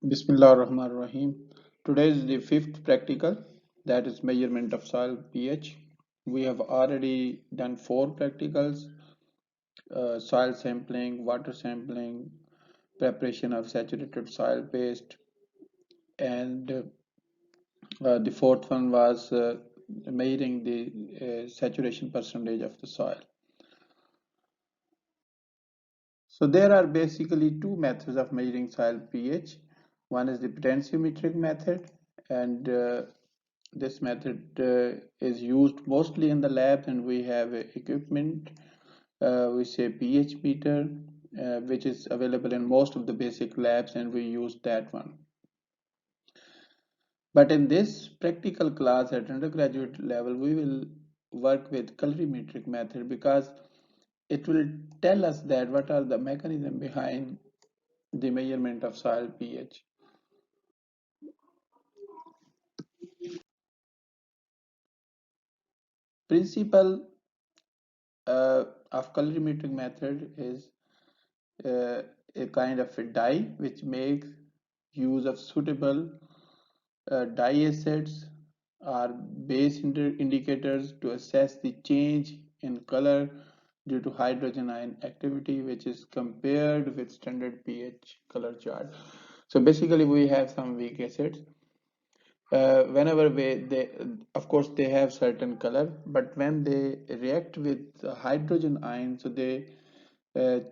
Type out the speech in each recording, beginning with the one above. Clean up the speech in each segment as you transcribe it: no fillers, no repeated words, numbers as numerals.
Bismillah ar-Rahman ar-Rahim. Today is the fifth practical, that is measurement of soil pH. We have already done four practicals: soil sampling, water sampling, preparation of saturated soil paste, and the fourth one was measuring the saturation percentage of the soil. So there are basically two methods of measuring soil pH. One is the potentiometric method, and this method is used mostly in the lab, and we have equipment. We say pH meter, which is available in most of the basic labs, and we use that one. But in this practical class at undergraduate level, we will work with colorimetric method because it will tell us that what are the mechanism behind the measurement of soil pH. Principle of colorimetric method is uh, a kind of a dye which makes use of suitable dye acids or base indicators to assess the change in color due to hydrogen ion activity, which is compared with standard pH color chart. So basically we have some weak acids. Whenever they, of course, they have certain color, but when they react with hydrogen ion, so they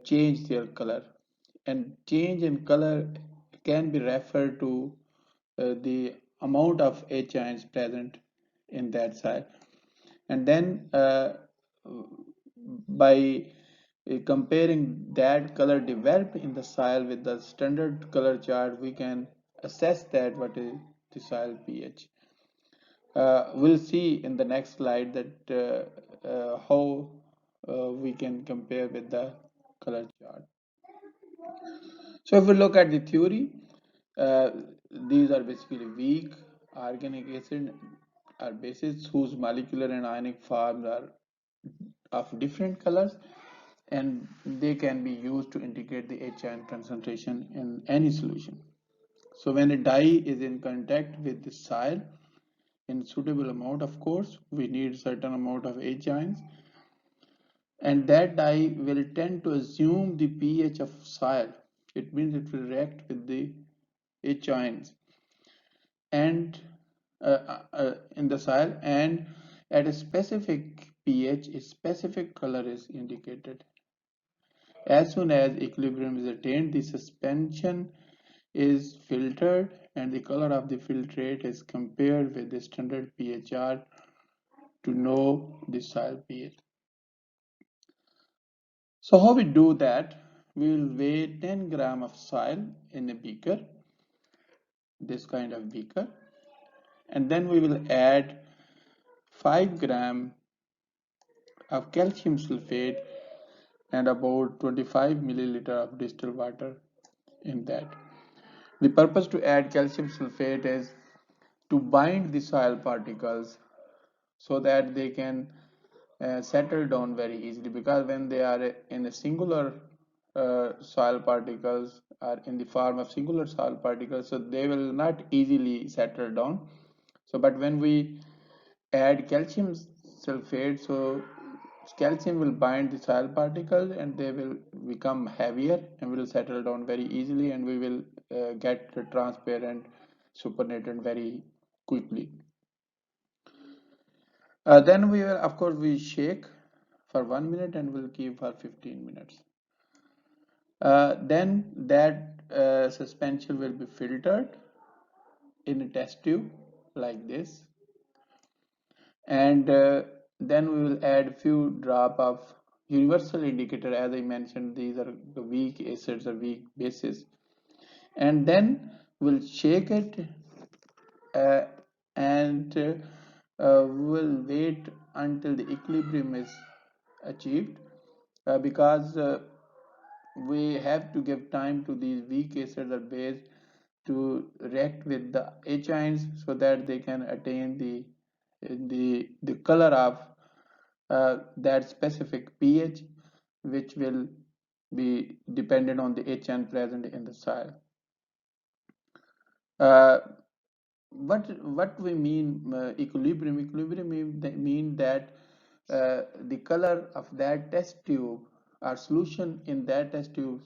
change their color, and change in color can be referred to the amount of H ions present in that cell. And then by comparing that color developed in the soil with the standard color chart, we can assess that what is the soil pH. We'll see in the next slide that how we can compare with the color chart. So if we look at the theory, uh, these are basically weak organic acid or bases whose molecular and ionic forms are of different colors, and they can be used to indicate the H ion concentration in any solution. So when a dye is in contact with the soil in suitable amount, of course, we need certain amount of H ions, and that dye will tend to assume the pH of soil. It means it will react with the H ions and in the soil, and at a specific pH, a specific color is indicated. As soon as equilibrium is attained, the suspension is filtered and the color of the filtrate is compared with the standard pHR to know the soil pH. So how we do that? We will weigh 10 gram of soil in a beaker, this kind of beaker, and then we will add 5 gram of calcium sulfate and about 25 milliliter of distilled water in that. The purpose to add calcium sulfate is to bind the soil particles so that they can settle down very easily, because when they are in a singular soil particles or in the form of singular soil particles, so they will not easily settle down. So but when we add calcium sulfate, so calcium will bind the soil particles and they will become heavier and will settle down very easily, and we will get transparent supernatant very quickly. Then we will, of course, we shake for 1 minute and we'll keep for 15 minutes. Then that suspension will be filtered in a test tube like this, and then we will add few drop of universal indicator. As I mentioned, these are the weak acids or weak bases, and then we'll shake it, uh, and we'll wait until the equilibrium is achieved, because we have to give time to these weak acids or base to react with the H ions so that they can attain the color of that specific pH, which will be dependent on the H ion present in the soil. Uh, what we mean equilibrium? Equilibrium mean that the color of that test tube or solution in that test tube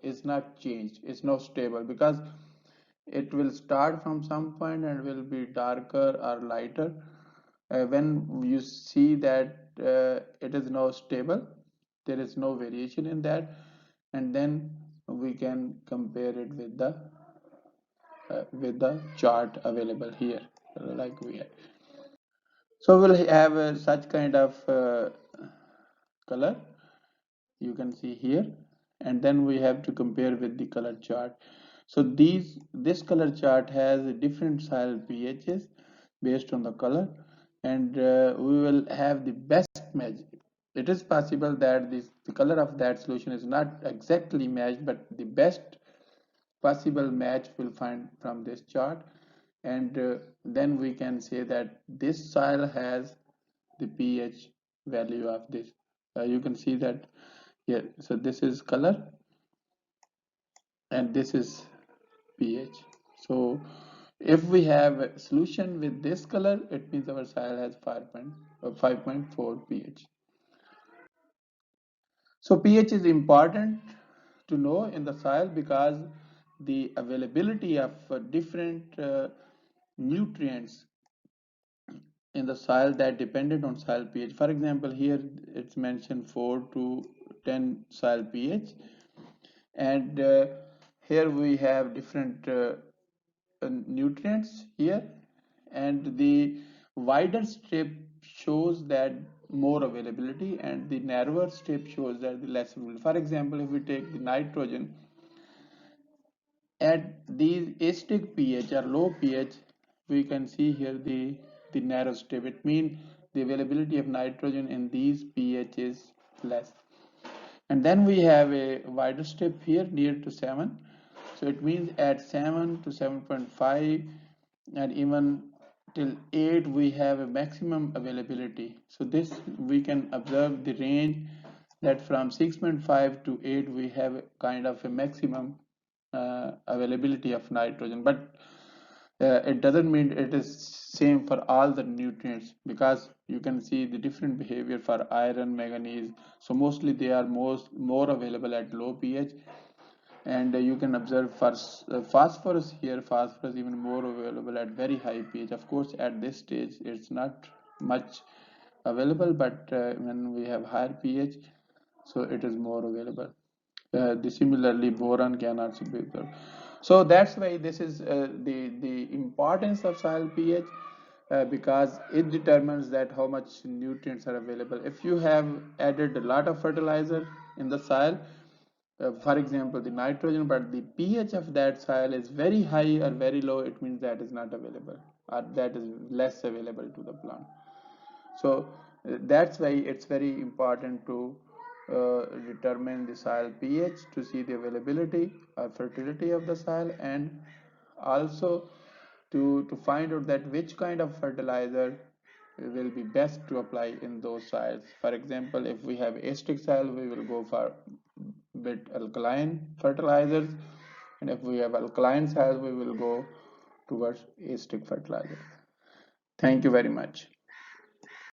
is not changed, it's not stable, because it will start from some point and will be darker or lighter. When you see that it is now stable, there is no variation in that, and then we can compare it with the chart available here, like we have. So we'll have such kind of color you can see here, and then we have to compare with the color chart. So this color chart has different soil pHs based on the color, and we will have the best match. It is possible that the color of that solution is not exactly matched, but the best possible match we'll find from this chart, and then we can say that this soil has the pH value of this. You can see that here. So this is color and this is pH. So if we have a solution with this color, it means our soil has 5.4 pH. So pH is important to know in the soil because the availability of different nutrients in the soil that depended on soil pH. For example, here it's mentioned 4 to 10 soil pH, and here we have different nutrients here, and the wider strip shows that more availability and the narrower strip shows that the less availability. For example, if we take the nitrogen at these acidic pH or low pH, we can see here the narrow strip. It means the availability of nitrogen in these pH is less. And then we have a wider strip here near to 7. So it means at 7 to 7.5 and even till 8 we have a maximum availability. So this we can observe the range that from 6.5 to 8 we have a kind of a maximum availability of nitrogen, but it doesn't mean it is same for all the nutrients, because you can see the different behavior for iron, manganese. So mostly they are more available at low pH, and you can observe for phosphorus here. Phosphorus even more available at very high pH. Of course, at this stage it's not much available, but when we have higher pH, so it is more available. Similarly, boron can also be observed. So that's why this is the importance of soil pH, because it determines that how much nutrients are available. If you have added a lot of fertilizer in the soil, for example the nitrogen, but the pH of that soil is very high or very low, it means that is not available, or that is less available to the plant. So that's why it's very important to determine the soil pH to see the availability or fertility of the soil, and also to find out that which kind of fertilizer will be best to apply in those soils. For example, if we have acidic soil, we will go for bit alkaline fertilizers, and if we have alkaline soil, we will go towards acidic fertilizers. Thank you very much.